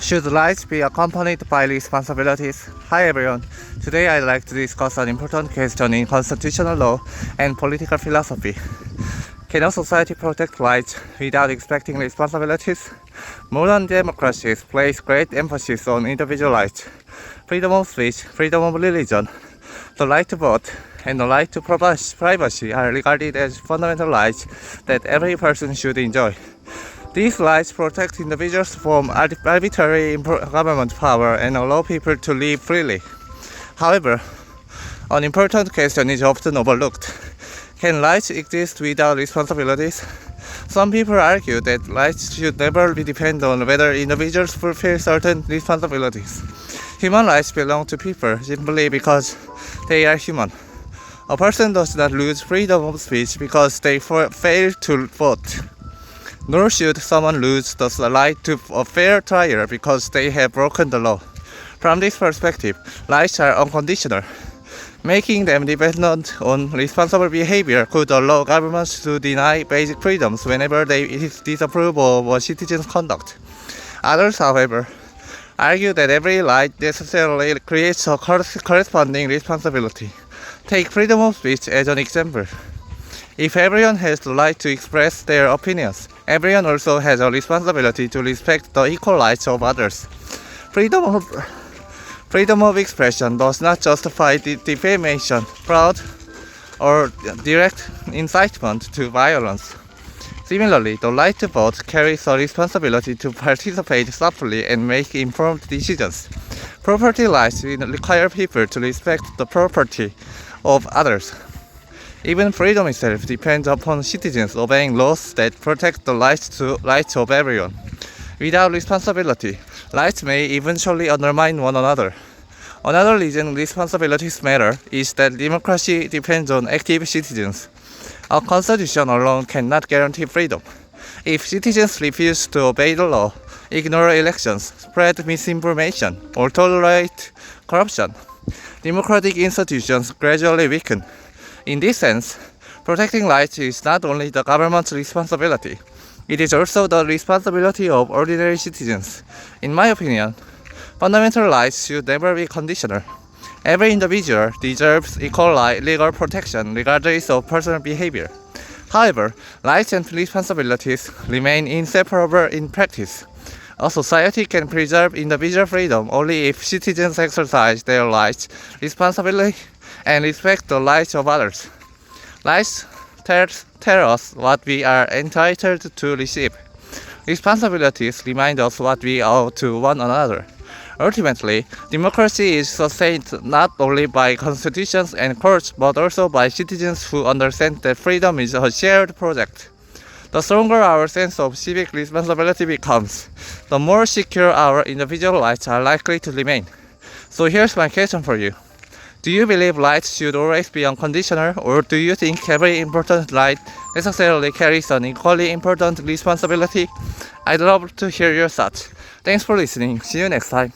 Should life be accompanied by responsibilities? Hi everyone. Today I'd like to discuss an important question in constitutional law and political philosophy. Can a society protect rights without expecting responsibilities? Modern democracies place great emphasis on individual rights, freedom of speech, freedom of religion, the right to vote, and the right to privacy are regarded as fundamental rights that every person should enjoy. These rights protect individuals from arbitrary government power and allow people to live freely. However, an important question is often overlooked. Can rights exist without responsibilities? Some people argue that rights should never be dependent on whether individuals fulfill certain responsibilities. Human rights belong to people simply because they are human. A person does not lose freedom of speech because they fail to vote. Nor should someone lose the right to a fair trial because they have broken the law. From this perspective, rights are unconditional. Making them dependent on responsible behavior could allow governments to deny basic freedoms whenever they disapprove of a citizen's conduct. Others, however, argue that every right necessarily creates a corresponding responsibility. Take freedom of speech as an example. If everyone has the right to express their opinions, everyone also has a responsibility to respect the equal rights of others. Freedom of expression does not justify defamation, fraud, or direct incitement to violence. Similarly, the right to vote carries a responsibility to participate thoughtfully and make informed decisions. Property rights require people to respect the property of others. Even freedom itself depends upon citizens obeying laws that protect the rights of everyone. Without responsibility, rights may eventually undermine one another. Another reason responsibilities matter is that democracy depends on active citizens. A constitution alone cannot guarantee freedom. If citizens refuse to obey the law, ignore elections, spread misinformation, or tolerate corruption, democratic institutions gradually weaken. In this sense, protecting rights is not only the government's responsibility, it is also the responsibility of ordinary citizens. In my opinion, fundamental rights should never be conditional. Every individual deserves equal legal protection regardless of personal behavior. However, rights and responsibilities remain inseparable in practice. A society can preserve individual freedom only if citizens exercise their rights responsibly and respect the rights of others. Rights tell us what we are entitled to receive. Responsibilities remind us what we owe to one another. Ultimately, democracy is sustained not only by constitutions and courts but also by citizens who understand that freedom is a shared project. The stronger our sense of civic responsibility becomes, the more secure our individual rights are likely to remain. So here's my question for you. Do you believe rights should always be unconditional, or do you think every important right necessarily carries an equally important responsibility? I'd love to hear your thoughts. Thanks for listening. See you next time.